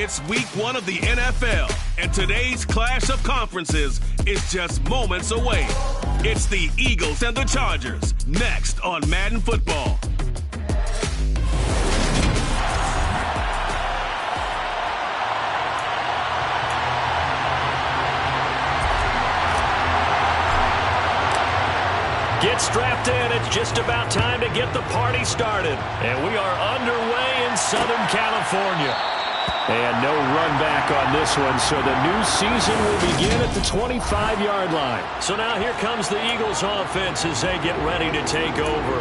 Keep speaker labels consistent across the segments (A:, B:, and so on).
A: It's week 1 of the NFL, and today's clash of conferences is just moments away. It's the Eagles and the Chargers, next on Madden Football.
B: Get strapped in. It's just about time to get the party started. And we are underway in Southern California. And no run back on this one, so the new season will begin at the 25-yard line. So now here comes the Eagles offense as they get ready to take over.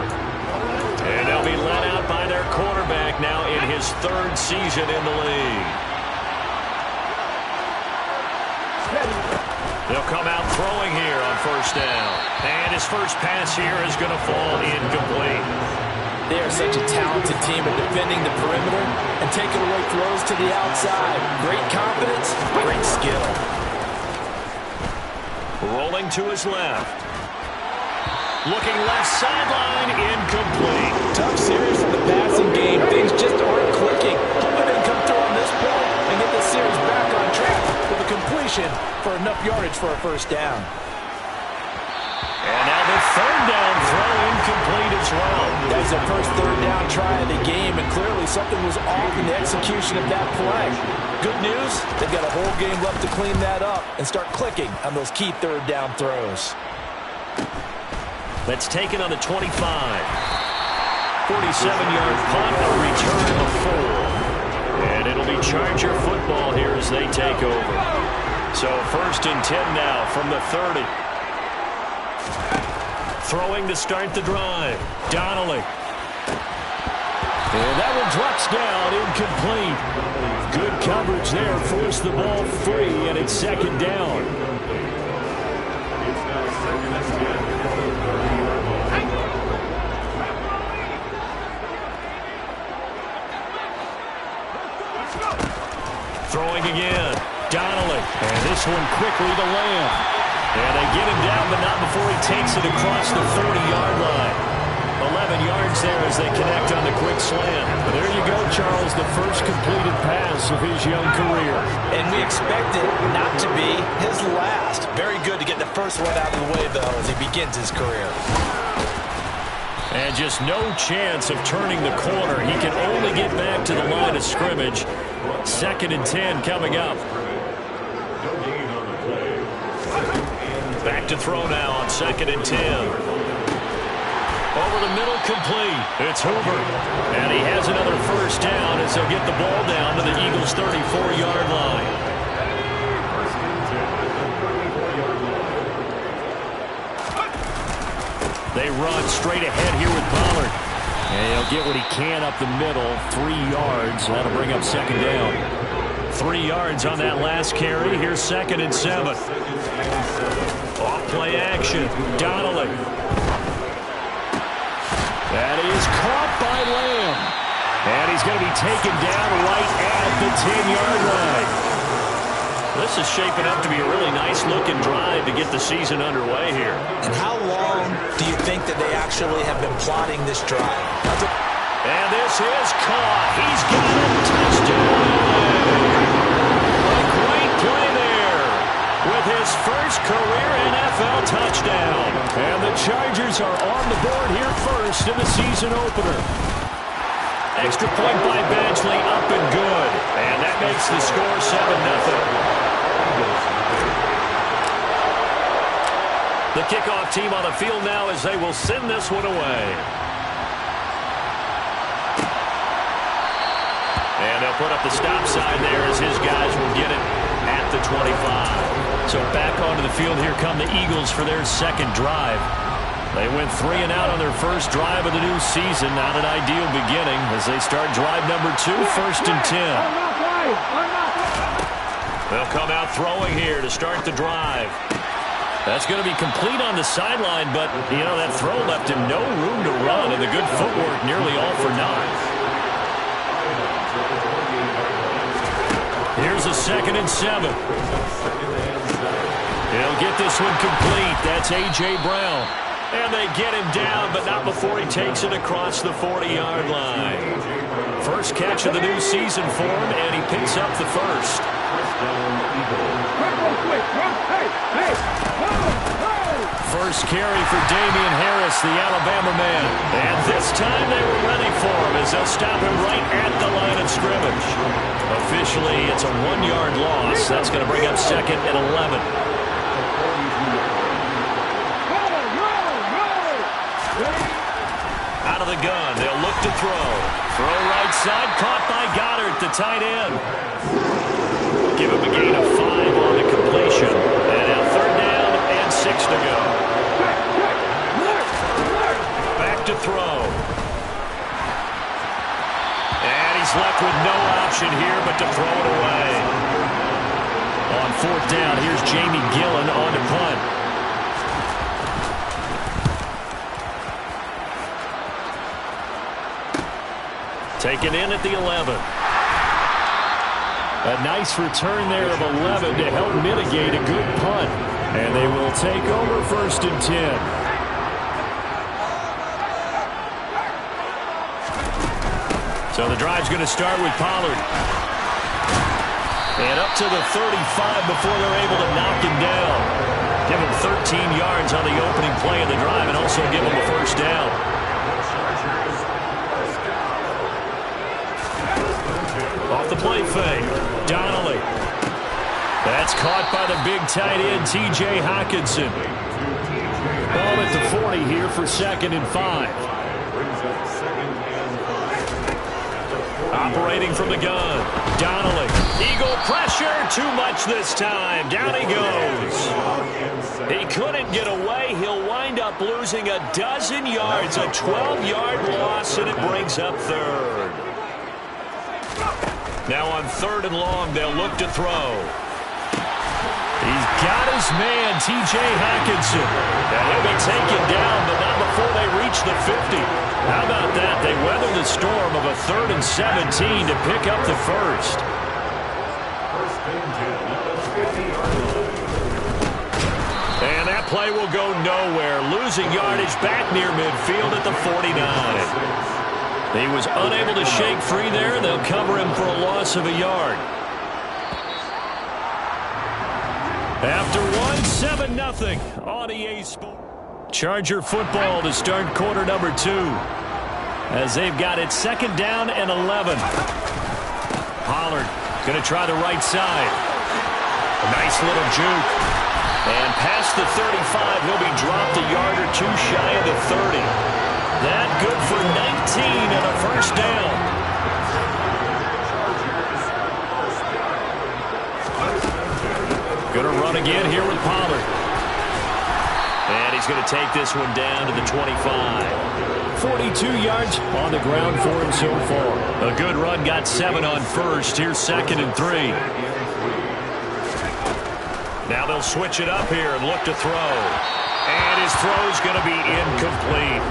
B: And they'll be led out by their quarterback now in his 3rd season in the league. They'll come out throwing here on 1st down. And his first pass here is going to fall incomplete.
C: They are such a talented team at defending the perimeter and taking away throws to the outside. Great confidence, great skill.
B: Rolling to his left. Looking left sideline, incomplete.
C: Tough series for the passing game. Things just aren't clicking. Hoping they can come through on this play and get the series back on track with a completion for enough yardage for a 1st down.
B: And now the 3rd down throw incomplete as well.
C: That was their first 3rd down try of the game, and clearly something was off in the execution of that play. Good news, they've got a whole game left to clean that up and start clicking on those key 3rd down throws.
B: Let's take it on the 25. 47-yard punt, a return of 4. And it'll be Charger football here as they take over. So 1st and 10 now from the 30. Throwing to start the drive. Donnelly. And that one drops down, incomplete. Good coverage there, forced the ball free, and it's 2nd down. Throwing again. Donnelly. And this one quickly to Lamb. And they get him down, but not before he takes it across the 40-yard line. 11 yards there as they connect on the quick slant. But there you go, Charles, the first completed pass of his young career.
C: And we expect it not to be his last. Very good to get the first one out of the way, though, as he begins his career.
B: And just no chance of turning the corner. He can only get back to the line of scrimmage. 2nd and 10 coming up. Back to throw now on 2nd and 10. Over the middle, complete. It's Hoover. And he has another 1st down as they'll get the ball down to the Eagles' 34-yard line. They run straight ahead here with Pollard. And he'll get what he can up the middle. 3 yards. That'll bring up 2nd down. 3 yards on that last carry. Here's 2nd and 7. Off-play action. Donnelly. That is caught by Lamb. And he's going to be taken down right at the 10-yard line. This is shaping up to be a really nice-looking drive to get the season underway here.
C: And how long do you think that they actually have been plotting this drive?
B: And this is caught. He's got it. Touchdown. A great play there with his first career NFL touchdown. And the Chargers are on the board here first in the season opener. Extra point by Badgley, up and good. And that makes the score 7-0. The kickoff team on the field now as they will send this one away. And they'll put up the stop sign there as his guys will get it at the 25. So back onto the field, here come the Eagles for their 2nd drive. They went 3 and out on their first drive of the new season. Not an ideal beginning as they start drive number 2, 1st and 10. They'll come out throwing here to start the drive. That's going to be complete on the sideline, but, you know, that throw left him no room to run, and the good footwork nearly all for naught. Here's a 2nd and 7. He'll get this one complete. That's A.J. Brown. And they get him down, but not before he takes it across the 40-yard line. First catch of the new season for him, and he picks up the first. First carry for Damian Harris, the Alabama man. And this time they were ready for him as they'll stop him right at the line of scrimmage. Officially, it's a 1-yard loss. That's going to bring up second and 11. Out of the gun, they'll look to throw. Throw right side, caught by Goddard, the tight end. Give him a gain of 5 on the completion. And now third down and 6 to go. Back to throw. And he's left with no option here but to throw it away. On fourth down, here's Jamie Gillen on to punt. Taken in at the 11. A nice return there of 11 to help mitigate a good punt. And they will take over first and 10. So the drive's going to start with Pollard. And up to the 35 before they're able to knock him down. Give him 13 yards on the opening play of the drive and also give him a first down. Off the play fake. Donnelly. That's caught by the big tight end, T.J. Hockenson. Ball at the 40 here for second and 5. Operating from the gun. Donnelly. Eagle pressure. Too much this time. Down he goes. He couldn't get away. He'll wind up losing a dozen yards. A 12-yard loss, and it brings up third. Now on third and long, they'll look to throw. He's got his man, T.J. Hockenson. And he'll be taken down, but not before they reach the 50. How about that? They weather the storm of a 3rd and 17 to pick up the first. And that play will go nowhere. Losing yardage back near midfield at the 49. He was unable to shake free there. They'll cover him for a loss of a yard. After one, 7-0 on EA Sports. Charger football to start quarter number 2. As they've got it second down and 11. Pollard going to try the right side. A nice little juke. And past the 35, he'll be dropped a yard or 2 shy of the 30. That good for 19 and a first down. Going to run again here with Pollard. And he's going to take this one down to the 25. 42 yards on the ground for him so far. A good run, got 7 on first. Here's second and 3. Now they'll switch it up here and look to throw. And his throw's going to be incomplete.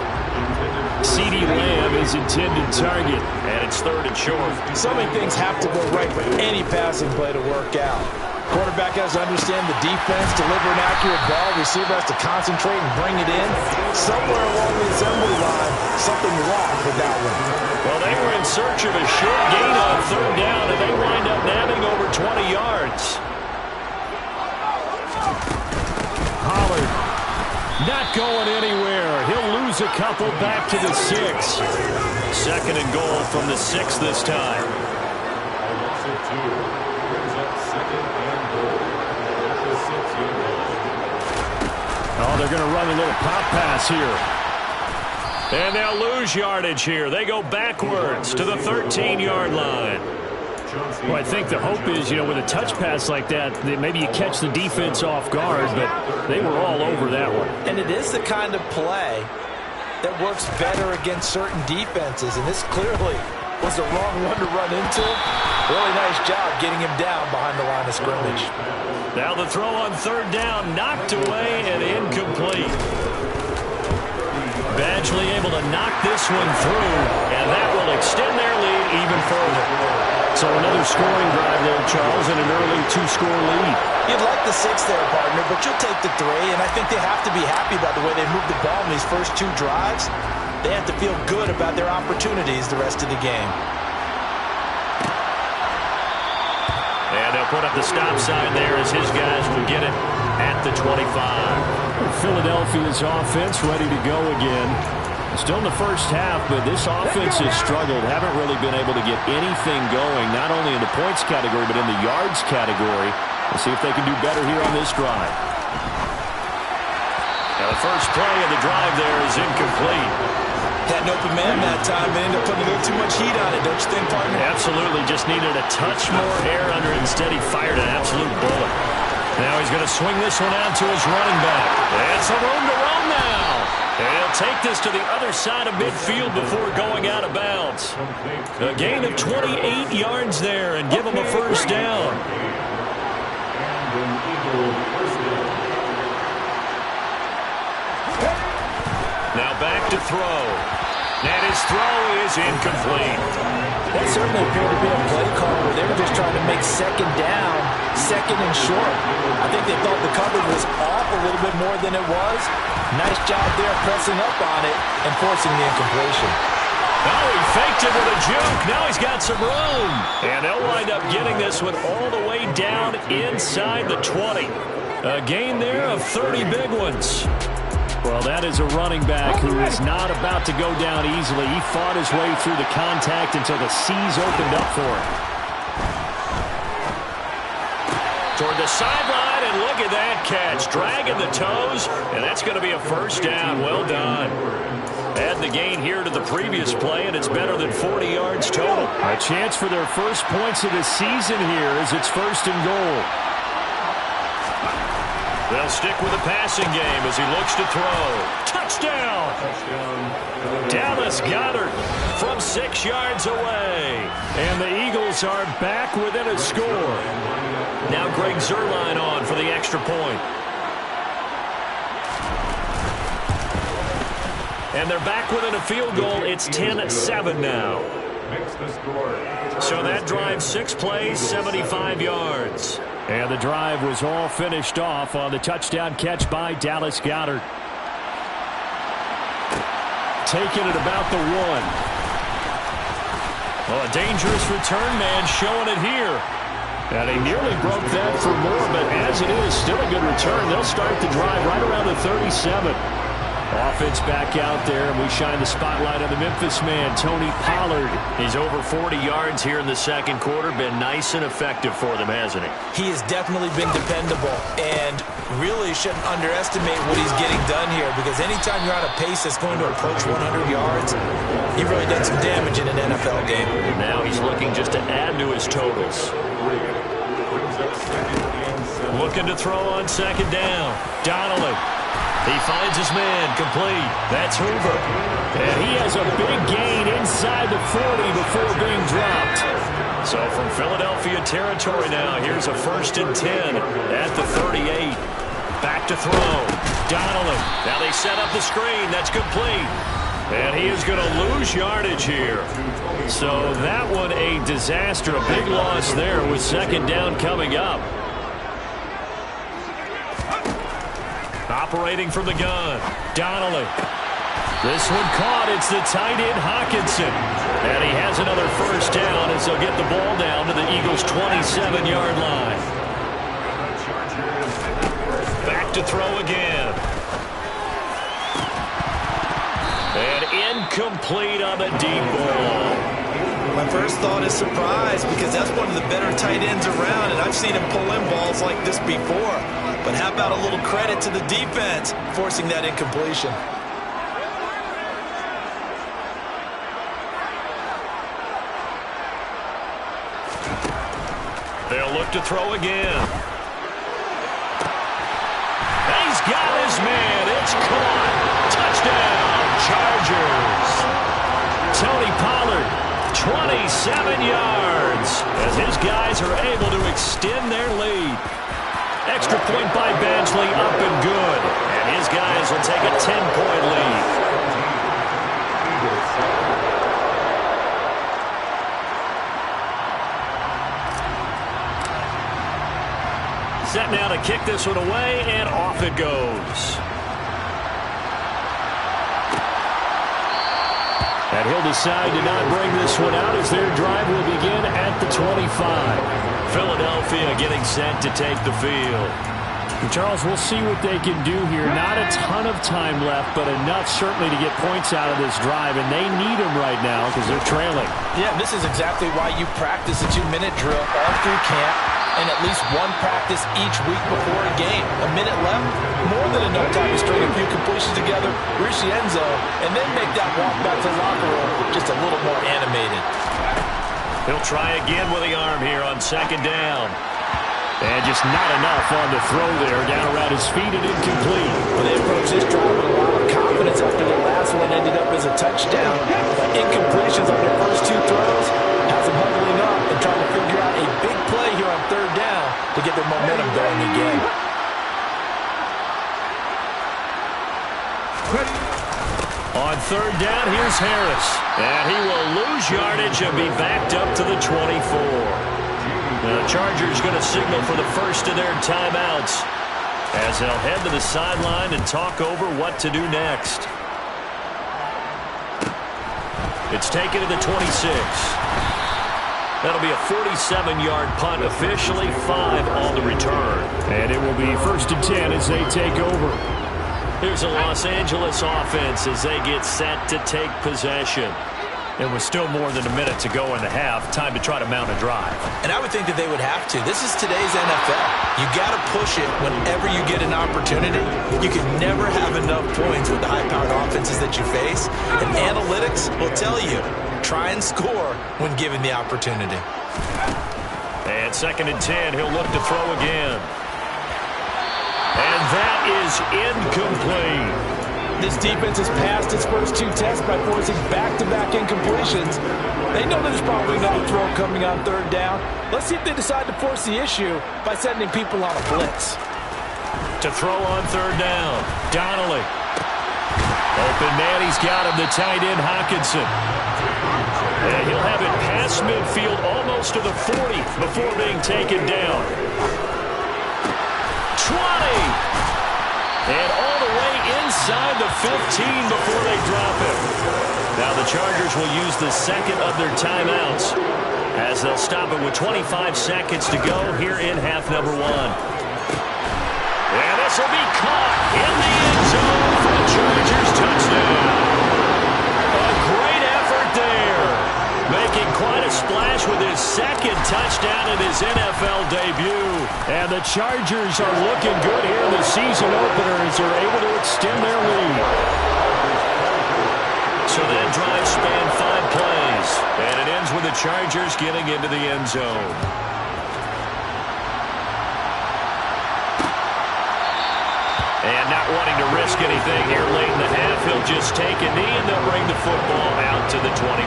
B: CeeDee Lamb is intended target, and it's third and short.
C: So many things have to go right for any passing play to work out. Quarterback has to understand the defense, deliver an accurate ball. Receiver has to concentrate and bring it in. Somewhere along the assembly line, something wrong with that one.
B: Well, they were in search of a short gain on third down, and they wind up nabbing over 20 yards. Pollard not going anywhere. He'll lose a couple back to the 6. Second and goal from the 6 this time. Oh, they're going to run a little pop pass here. And they'll lose yardage here. They go backwards to the 13-yard line. Well, I think the hope is, with a touch pass like that, that maybe you catch the defense off guard, but they were all over that one.
C: And it is the kind of play that works better against certain defenses, and this clearly was the wrong one to run into. Really nice job getting him down behind the line of scrimmage.
B: Now the throw on third down, knocked away and incomplete. Badgley able to knock this one through, and that will extend their lead even further. So another scoring drive there, Charles, and an early 2-score lead.
C: You'd like the 6 there, partner, but you'll take the 3, and I think they have to be happy about the way they moved the ball in these first 2 drives. They have to feel good about their opportunities the rest of the game.
B: They'll put up the stop sign there as his guys will get it at the 25. Philadelphia's offense ready to go again. Still in the first half, but this offense has struggled. Haven't really been able to get anything going, not only in the points category, but in the yards category. We'll see if they can do better here on this drive. Now the first play of the drive there is incomplete.
C: Had an open man that time and ended up putting a little too much heat on it, don't you think, partner?
B: Absolutely. Just needed a touch more air under it. Instead, he fired an absolute bullet. Now he's going to swing this one out to his running back. And some room to run now. And he'll take this to the other side of midfield before going out of bounds. A gain of 28 yards there and give him a first down. Now back to throw. And his throw is incomplete.
C: That certainly appeared to be a play call where they were just trying to make second down, second and short. I think they thought the coverage was off a little bit more than it was. Nice job there pressing up on it and forcing the incompletion.
B: Oh, he faked it with a juke. Now he's got some room. And they'll wind up getting this one all the way down inside the 20. A gain there of 30 big ones. Well, that is a running back who is not about to go down easily. He fought his way through the contact until the seas opened up for him. Toward the sideline, and look at that catch. Dragging the toes, and that's going to be a first down. Well done. Add the gain here to the previous play, and it's better than 40 yards total. A chance for their first points of the season here as it's first and goal. They'll stick with the passing game as he looks to throw. Touchdown! Dallas Goedert from 6 yards away. And the Eagles are back within a score. Now Greg Zuerlein on for the extra point. And they're back within a field goal. It's 10-7 now. So that drive, 6 plays, 75 yards. And the drive was all finished off on the touchdown catch by Dallas Goedert. Taking it about the 1. Well, a dangerous return man showing it here. And he nearly broke that for more, but as it is, still a good return. They'll start the drive right around the 37. Offense back out there, and we shine the spotlight on the Memphis man, Tony Pollard. He's over 40 yards here in the second quarter. Been nice and effective for them, hasn't he?
C: He has definitely been dependable, and really shouldn't underestimate what he's getting done here, because anytime you're on a pace that's going to approach 100 yards, he really done some damage in an NFL game.
B: And now he's looking just to add to his totals. Looking to throw on second down. Donnelly. He finds his man, complete. That's Hoover. And he has a big gain inside the 40 before being dropped. So from Philadelphia territory now, here's a 1st and 10 at the 38. Back to throw. Donnelly. Now they set up the screen. That's complete. And he is going to lose yardage here. So that one a disaster. A big loss there with second down coming up. Operating from the gun. Donnelly. This one caught. It's the tight end Hockenson. And he has another first down as they'll get the ball down to the Eagles' 27-yard line. Back to throw again. And incomplete on the deep ball.
C: My first thought is surprise, because that's one of the better tight ends around, and I've seen him pull in balls like this before. But how about a little credit to the defense forcing that incompletion?
B: They'll look to throw again. He's got his man. It's caught. Touchdown, Chargers. Tony Pollard, 27 yards, as his guys are able to extend their lead. Extra point by Badgley, up and good. And his guys will take a 10-point lead. Set now to kick this one away, and off it goes. And he'll decide to not bring this one out as their drive will begin at the 25. Philadelphia getting set to take the field.
D: Charles, we'll see what they can do here. Not a ton of time left, but enough certainly to get points out of this drive, and they need them right now because they're trailing.
C: Yeah, this is exactly why you practice a 2-minute drill all through camp and at least one practice each week before a game. A minute left, more than enough time to string a few completions together, reach the end zone, and then make that walk back to the locker room just a little more animated.
B: He'll try again with the arm here on second down. And just not enough on the throw there. Down around his feet and incomplete.
C: Well, they approached this drive with a lot of confidence after their last one ended up as a touchdown. Incompletions on their first two throws has them huddling up and trying to figure out a big play here on third down to get their momentum going again.
B: On third down, here's Harris. And he will lose yardage and be backed up to the 24. The Chargers going to signal for the first of their timeouts as they'll head to the sideline and talk over what to do next. It's taken to the 26. That'll be a 47-yard punt, officially 5 on the return.
D: And it will be 1st and 10 as they take over.
B: Here's a Los Angeles offense as they get set to take possession. It was still more than a minute to go in the half. Time to try to mount a drive.
C: And I would think that they would have to. This is today's NFL. You got to push it whenever you get an opportunity. You can never have enough points with the high-powered offenses that you face. And analytics will tell you, try and score when given the opportunity.
B: And 2nd and 10, he'll look to throw again. And that is incomplete.
C: This defense has passed its first 2 tests by forcing back-to-back incompletions. They know there's probably another throw coming on third down. Let's see if they decide to force the issue by sending people on a blitz.
B: To throw on third down, Donnelly. Open man, he's got him, the tight end Hockenson. And he'll have it past midfield almost to the 40 before being taken down. 20! And all the way inside the 15 before they drop it. Now the Chargers will use the second of their timeouts as they'll stop it with 25 seconds to go here in half number 1. And this will be caught in the end zone for a Chargers touchdown. A great effort there. Making quite a splash with his second touchdown in his NFL debut.
D: And the Chargers are looking good here in the season opener as they're able to extend their lead.
B: So that drive spanned 5 plays. And it ends with the Chargers getting into the end zone. And not wanting to risk anything here late in the half, he'll just take a knee and they'll bring the football out to the 25.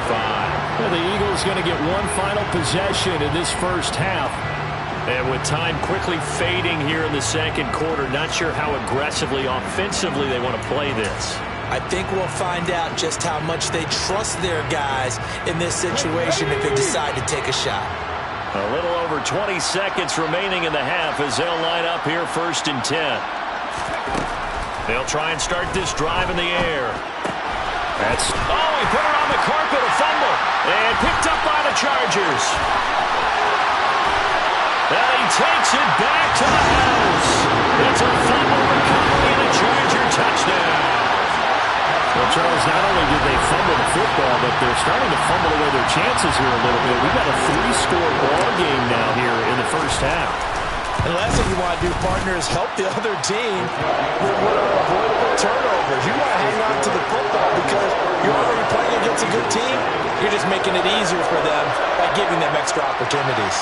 D: Well, the Eagles going to get one final possession in this first half.
B: And with time quickly fading here in the second quarter, not sure how aggressively, offensively they want to play this.
C: I think we'll find out just how much they trust their guys in this situation if they decide to take a shot.
B: A little over 20 seconds remaining in the half as they'll line up here 1st and 10. They'll try and start this drive in the air. Oh, he put it on the carpet, a fumble. And picked up by the Chargers. And he takes it back to the house. It's a fumble recovery and a Charger touchdown.
D: Well, Charles, not only did they fumble the football, but they're starting to fumble away their chances here a little bit. We've got a 3-score ball game now here in the first half.
C: And the last thing you want to do, partner, is help the other team with what are avoidable turnovers. You want to hang on to the football because you're already playing against a good team. You're just making it easier for them by giving them extra opportunities.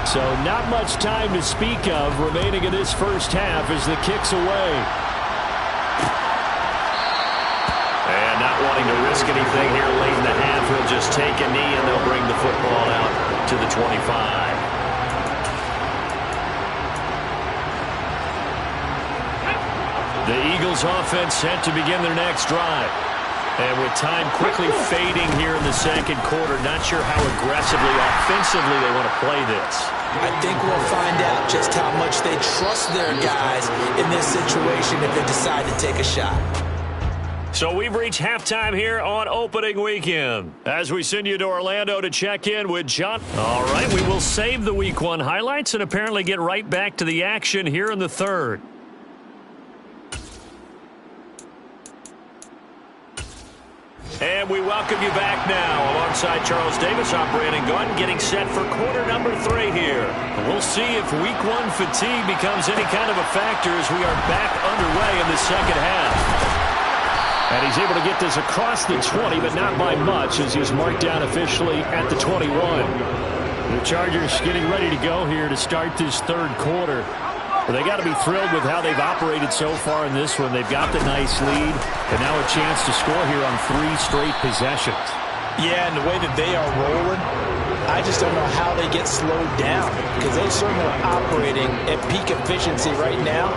D: So not much time to speak of remaining in this first half as the kick's away.
B: And not wanting to risk anything here late in the half, he'll just take a knee and they'll bring the football out to the 25. The Eagles offense set to begin their next drive. And with time quickly fading here in the second quarter, not sure how aggressively, offensively they want to play this.
C: I think we'll find out just how much they trust their guys in this situation if they decide to take a shot.
B: So we've reached halftime here on opening weekend. As we send you to Orlando to check in with John. All right, we will save the Week 1 highlights and apparently get right back to the action here in the third. And we welcome you back now. Alongside Charles Davis, I'm Brandon Gaudin, getting set for quarter number 3 here. We'll see if Week 1 fatigue becomes any kind of a factor as we are back underway in the second half. And he's able to get this across the 20, but not by much, as he's marked down officially at the 21. The Chargers getting ready to go here to start this third quarter. But they got to be thrilled with how they've operated so far in this one. They've got the nice lead, and now a chance to score here on 3 straight possessions. Yeah, and the way that they are rolling, I just don't know how they get slowed down, because they certainly are operating at peak efficiency right now.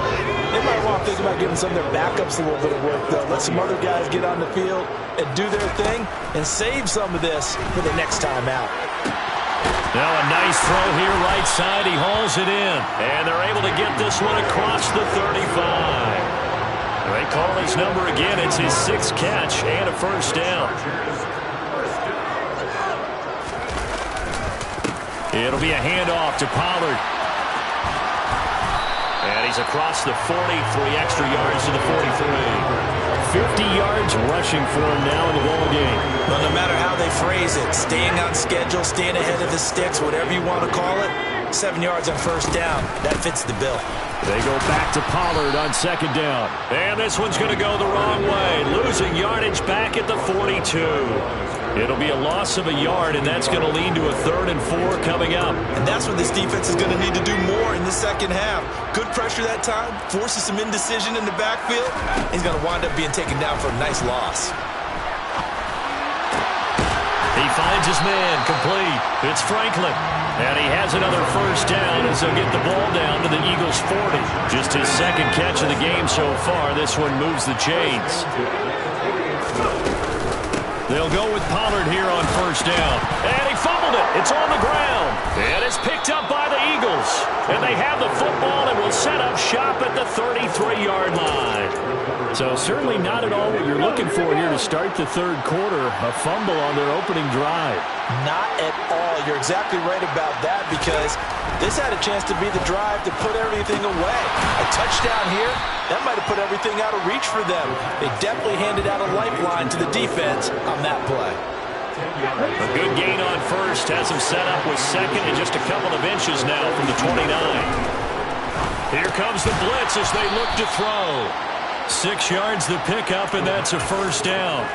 B: They might want to think about giving some of their backups a little bit of work, though. Let some other guys get on the field and do their thing and save some of this for the next time out. Now a nice throw here right side. He hauls it in. And they're able to get this one across the 35. They call his number again. It's his 6th catch and a first down. It'll be a handoff to Pollard. And he's across the 40, 3 extra yards to the 43. 50 yards rushing for him now in the ball game. Well, no matter how they phrase it, staying on schedule, staying ahead of the sticks, whatever you want to call it, 7 yards on first down. That fits the bill. They go back to Pollard on second down. And this one's going to go the wrong way. Losing yardage back at the 42. It'll be a loss of a yard, and that's going to lead to a 3rd and 4 coming up. And that's what this defense is going to need to do more in the second half. Good pressure that time, forces some indecision in the backfield. He's going to wind up being taken down for a nice loss. He finds his man, complete. It's Franklin. And he has another first down as they'll get the ball down to the Eagles' 40. Just his 2nd catch of the game so far. This one moves the chains. They'll go with Pollard here on first down. And he fumbled it. It's on the ground. And it's picked up by the Eagles. And they have the football and will set up shop at the 33-yard line. So certainly not at all what you're looking for here to start the third quarter. A fumble on their opening drive. Not at all. You're exactly right about that, because this had a chance to be the drive to put everything away. A touchdown here, that might have put everything out of reach for them. They definitely handed out a lifeline to the defense on that play. A good gain on first has him set up with 2nd and just a couple of inches now from the 29. Here comes the blitz as they look to throw. 6 yards the pickup, and that's a first down.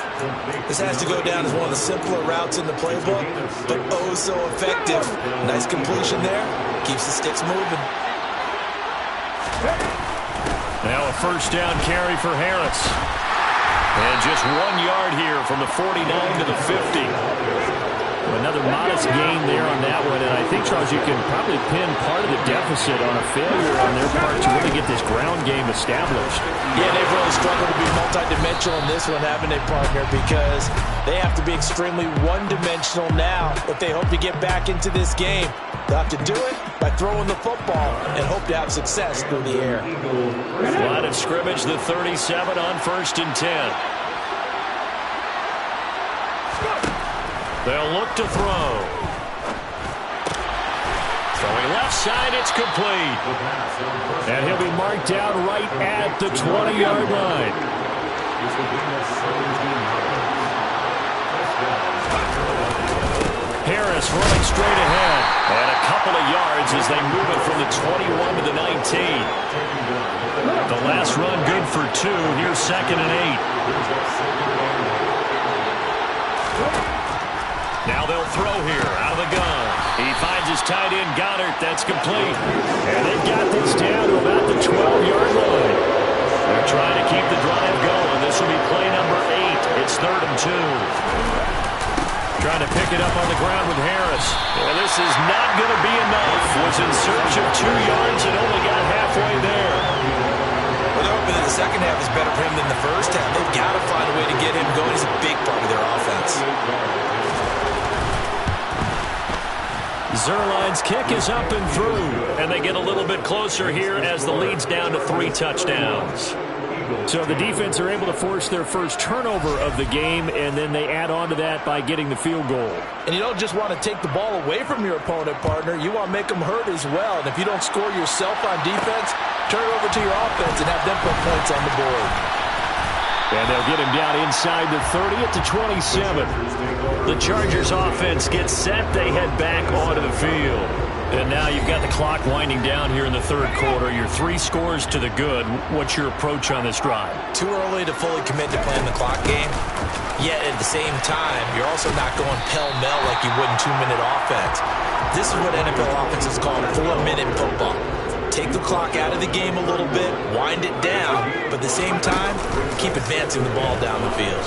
B: This has to go down as one of the simpler routes in the playbook, but oh so effective. Nice completion there. Keeps the sticks moving. Now a first down carry for Harris. And just 1 yard here from the 49 to the 50. Another modest gain there on that one, and I think, Charles, you can probably pin part of the deficit on a failure on their part to really get this ground game established. Yeah, they've really struggled to be multidimensional in this one, haven't they, partner, because they have to be extremely one-dimensional now if they hope to get back into this game. They'll have to do it by throwing the football and hope to have success through the air. Line of scrimmage, the 37 on 1st and 10. They'll look to throw. Throwing left side, it's complete. And he'll be marked down right at the 20-yard line. Harris running straight ahead. And a couple of yards as they move it from the 21 to the 19. The last run good for 2. Here's 2nd and 8. Now they'll throw here out of the gun. He finds his tight end, Goddard. That's complete. And they've got this down to about the 12-yard line. They're trying to keep the drive going. This will be play number 8. It's 3rd and 2. Trying to pick it up on the ground with Harris. And this is not going to be enough. Was in search of 2 yards and only got halfway there. Well, they're hoping that the second half is better for him than the first half. They've got to find a way to get him going. He's a big part of their offense. Zuerlein's kick is up and through, and they get a little bit closer here as the lead's down to 3 touchdowns. So the defense are able to force their first turnover of the game, and then they add on to that by getting the field goal.
C: And you don't just want to take the ball away from your opponent, partner. You want to make them hurt as well. And if you don't score yourself on defense, turn it over to your offense and have them put points on the board.
B: And they'll get him down inside the 30 at the 27. The Chargers offense gets set. They head back onto the field. And now you've got the clock winding down here in the third quarter. Your 3 scores to the good. What's your approach on this drive?
C: Too early to fully commit to playing the clock game. Yet at the same time, you're also not going pell-mell like you would in 2-minute offense. This is what NFL offenses call 4-minute football. Take the clock out of the game a little bit, wind it down, but at the same time, keep advancing the ball down the field.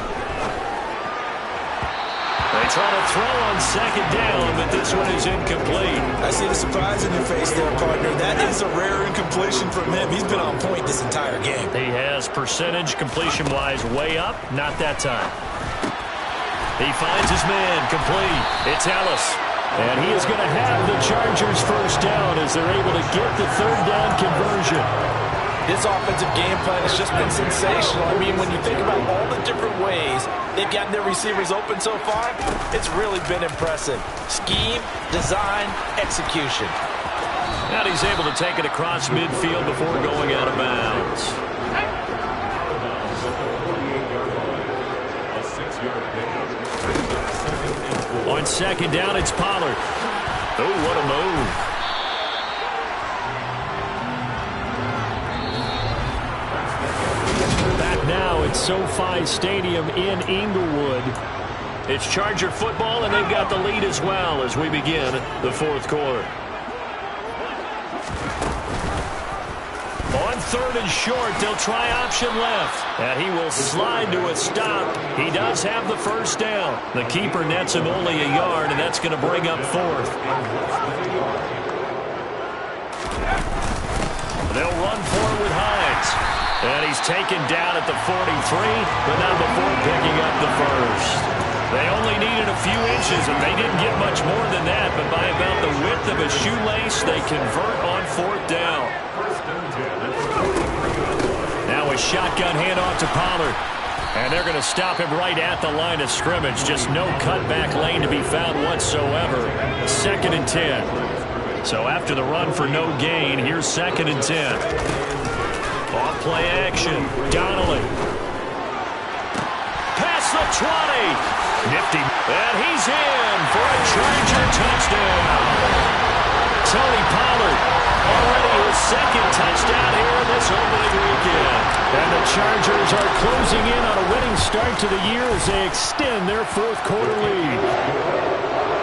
B: They try to throw on second down, but this one is incomplete.
C: I see the surprise in your face there, partner. That is a rare incompletion from him. He's been on point this entire game.
B: He has percentage completion-wise way up, not that time. He finds his man, complete. It's Ellis. And he is going to have the Chargers first down as they're able to get the third down conversion.
C: This offensive game plan has just been sensational. I mean, when you think about all the different ways they've gotten their receivers open so far, it's really been impressive. Scheme, design, execution.
B: And he's able to take it across midfield before going out of bounds. On second down, it's Pollard. Oh, what a move. Back now at SoFi Stadium in Inglewood. It's Charger football, and they've got the lead as well as we begin the fourth quarter. On third and short, they'll try option left. And he will slide to a stop. He does have the first down. The keeper nets him only a yard, and that's going to bring up fourth. They'll run for it with Hines. And he's taken down at the 43, but not before picking up the first. They only needed a few inches, and they didn't get much more than that, but by about the width of a shoelace, they convert on fourth down. Now a shotgun handoff to Pollard. And they're going to him right at the line of scrimmage. Just no cutback lane to be found whatsoever. 2nd and 10. So after the run for no gain, here's 2nd and 10. Off play action. Donnelly. Past the 20. Nifty. And he's in for a Charger touchdown. Tony Pollard. Already his 2nd touchdown here this opening weekend. And the Chargers are closing in on a winning start to the year as they extend their fourth quarter lead.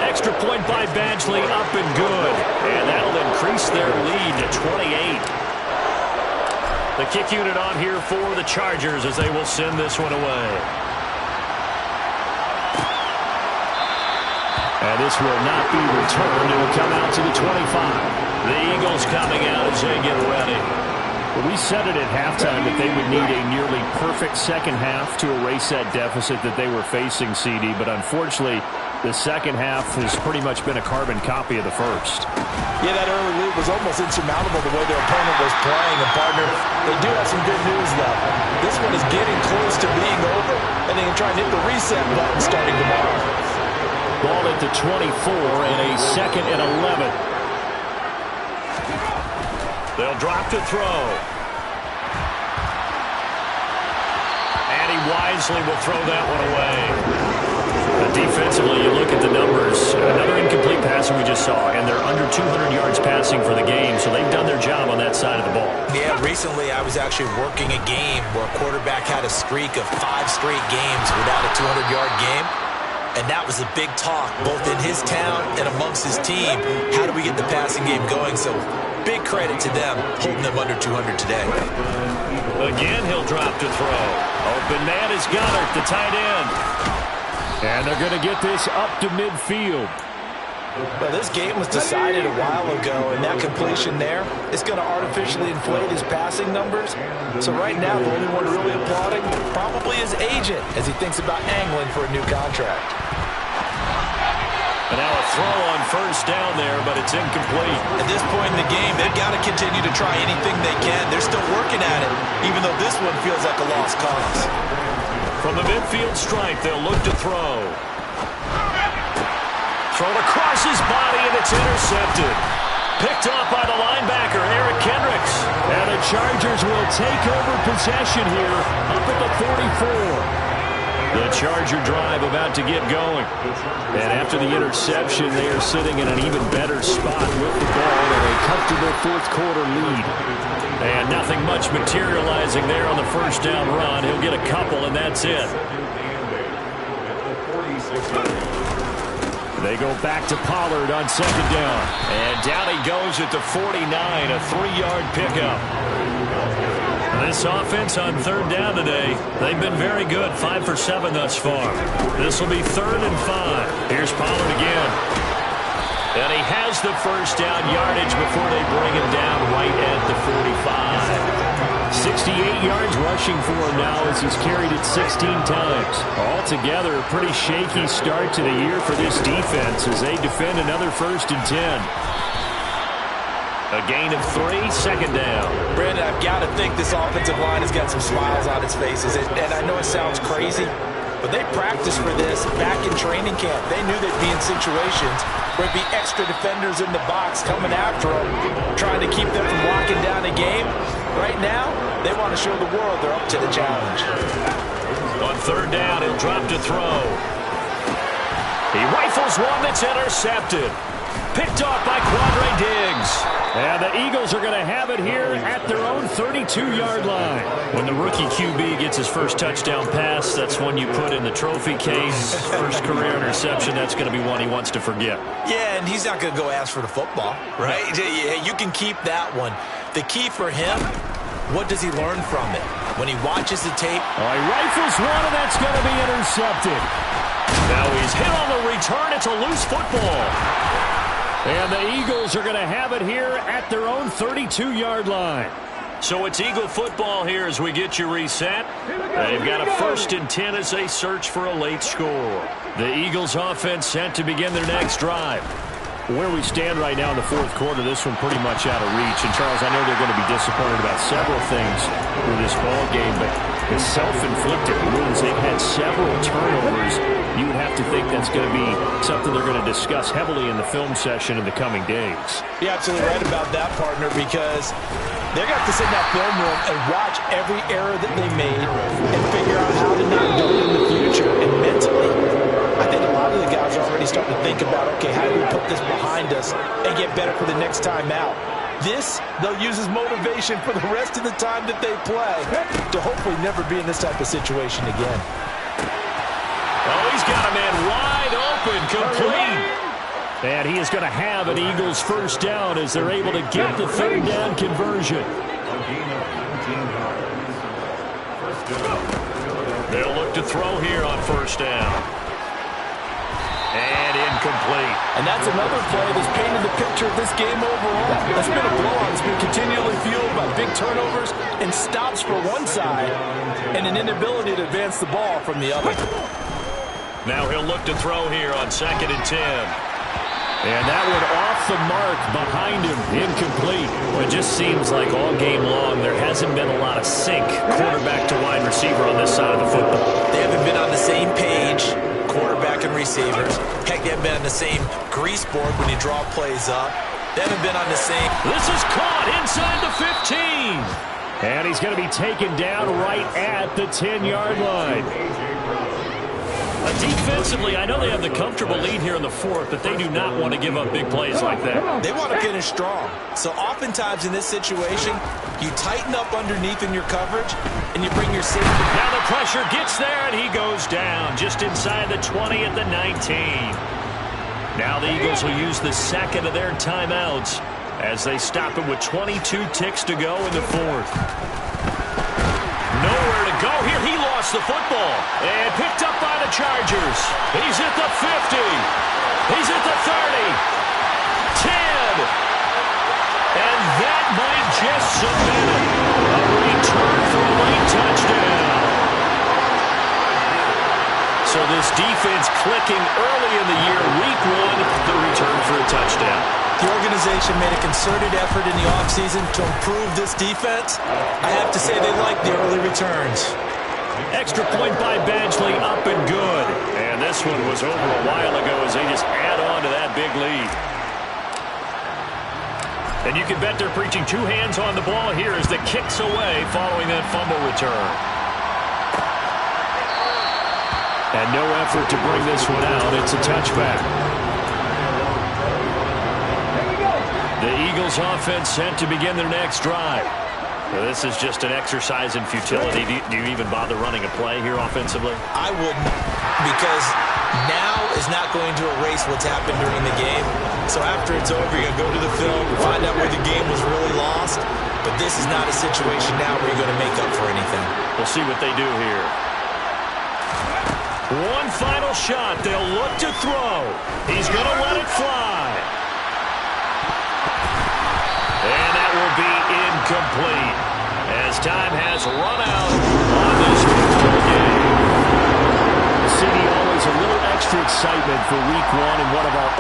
B: Extra point by Badgley, up and good. And that'll increase their lead to 28. The kick unit on here for the Chargers as they will send this one away. And this will not be returned. It will come out to the 25. The Eagles coming out as they get ready.
D: Well, we said it at halftime that they would need a nearly perfect second half to erase that deficit that they were facing, CD. But unfortunately, the second half has pretty much been a carbon copy of the first.
C: Yeah, that early lead was almost insurmountable the way their opponent was playing. And, partner, they do have some good news, though. This one is getting close to being over, and they can try and hit the reset button starting tomorrow.
B: Ball at the 24 and a 2nd and 11. They'll drop to throw. And he wisely will throw that one away. Defensively, you look at the numbers. Another incomplete pass we just saw, and they're under 200 yards passing for the game, so they've done their job on that side of the ball.
C: Yeah, recently I was actually working a game where a quarterback had a streak of 5 straight games without a 200-yard game. And that was a big talk, both in his town and amongst his team. How do we get the passing game going? So big credit to them, holding them under 200 today.
B: Again, he'll drop to throw. Open man is Goddard, the tight end. And they're going to get this up to midfield.
C: Well, this game was decided a while ago, and that completion there is going to artificially inflate his passing numbers. So right now, the only one really applauding probably his agent as he thinks about angling for a new contract.
B: And now a throw on first down there, but it's incomplete.
C: At this point in the game, they've got to continue to try anything they can. They're still working at it, even though this one feels like a lost cause.
B: From the midfield stripe, they'll look to throw. Thrown across his body, and it's intercepted. Picked off by the linebacker, Eric Kendricks. And the Chargers will take over possession here up at the 44. The Charger drive about to get going. And after the interception, they are sitting in an even better spot with the ball and a comfortable fourth-quarter lead. And nothing much materializing there on the first down run. He'll get a couple, and that's it. They go back to Pollard on second down. And down he goes at the 49, a 3-yard pickup. This offense on third down today, they've been very good, 5 for 7 thus far. This will be 3rd and 5. Here's Pollard again. And he has the first down yardage before they bring him down right at the 45. 68 yards rushing for him now as he's carried it 16 times. Altogether, a pretty shaky start to the year for this defense as they defend another 1st and 10. A gain of 3, second down.
C: Brandon, I've got to think this offensive line has got some smiles on its faces. And I know it sounds crazy, but they practiced for this back in training camp. They knew they'd be in situations where it'd be extra defenders in the box coming after them, trying to keep them from locking down a game. Right now, they want to show the world they're up to the challenge.
B: On third down, he'll drop to throw. He rifles one that's intercepted. Picked off by Quandre Diggs. And the Eagles are going to have it here at their own 32-yard line. When the rookie QB gets his first touchdown pass, that's one you put in the trophy case. First career interception, that's going to be one he wants to forget.
C: Yeah, and he's not going to go ask for the football, right? You can keep that one. The key for him, what does he learn from it? When he watches the tape.
B: Oh, he rifles one, and that's going to be intercepted. Now he's hit on the return. It's a loose football. And the Eagles are going to have it here at their own 32-yard line. So it's Eagle football here as we get you reset. They've got a 1st and 10 as they search for a late score. The Eagles offense set to begin their next drive. Where we stand right now in the fourth quarter, this one pretty much out of reach. And, Charles, I know they're going to be disappointed about several things with this ball game, but the self-inflicted wounds, they've had several turnovers. You would have to think that's going to be something they're going to discuss heavily in the film session in the coming days.
C: You're absolutely right about that, partner, because they're going to have to sit in that film room and watch every error that they made and figure out how to not do it in the future. And mentally, I think a lot of the guys are already starting to think about, okay, how do we put this behind us and get better for the next time out? This, they'll use as motivation for the rest of the time that they play to hopefully never be in this type of situation again.
B: Oh, he's got a man wide open, complete. And he is going to have an Eagles first down as they're able to get the third down conversion. They'll look to throw here on first down. And incomplete.
C: And that's another play that's painted the picture of this game overall. It's been a blowout. It's been continually fueled by big turnovers and stops for one side and an inability to advance the ball from the other.
B: Now he'll look to throw here on 2nd and 10. And that one off the mark behind him, incomplete. It just seems like all game long there hasn't been a lot of sync quarterback to wide receiver on this side of the football.
C: They haven't been on the same page, quarterback and receivers. Heck, they haven't been on the same grease board when you draw plays up. They haven't been on the same.
B: This is caught inside the 15. And he's going to be taken down right at the 10-yard line. Defensively, I know they have the comfortable lead here in the fourth, but they do not want to give up big plays like that.
C: They want to finish strong. So oftentimes in this situation, you tighten up underneath in your coverage, and you bring your safety.
B: Now the pressure gets there, and he goes down just inside the 20 at the 19. Now the Eagles will use the second of their timeouts as they stop it with 22 ticks to go in the fourth. Nowhere to go here. He lost the football and picked up by the Chargers. He's at the 50. He's at the 30. 10. And that might just cement it. A return for a late touchdown. So this defense clicking early in the year, week 1 touchdown.
C: The organization made a concerted effort in the offseason to improve this defense. I have to say they like the early returns.
B: Extra point by Badgley, up and good. And this one was over a while ago as they just add on to that big lead. And you can bet they're preaching two hands on the ball here as the kick's away following that fumble return. And no effort to bring this one out. It's a touchback. The Eagles offense set to begin their next drive. Well, this is just an exercise in futility. Do you even bother running a play here offensively?
C: I wouldn't, because now is not going to erase what's happened during the game. So after it's over, you're going to go to the film and find out where the game was really lost. But this is not a situation now where you're going to make up for anything.
B: We'll see what they do here. One final shot. They'll look to throw. He's going to let it fly. And that will be incomplete as time has run out on this football game. CD, always a little extra excitement for week one in one of our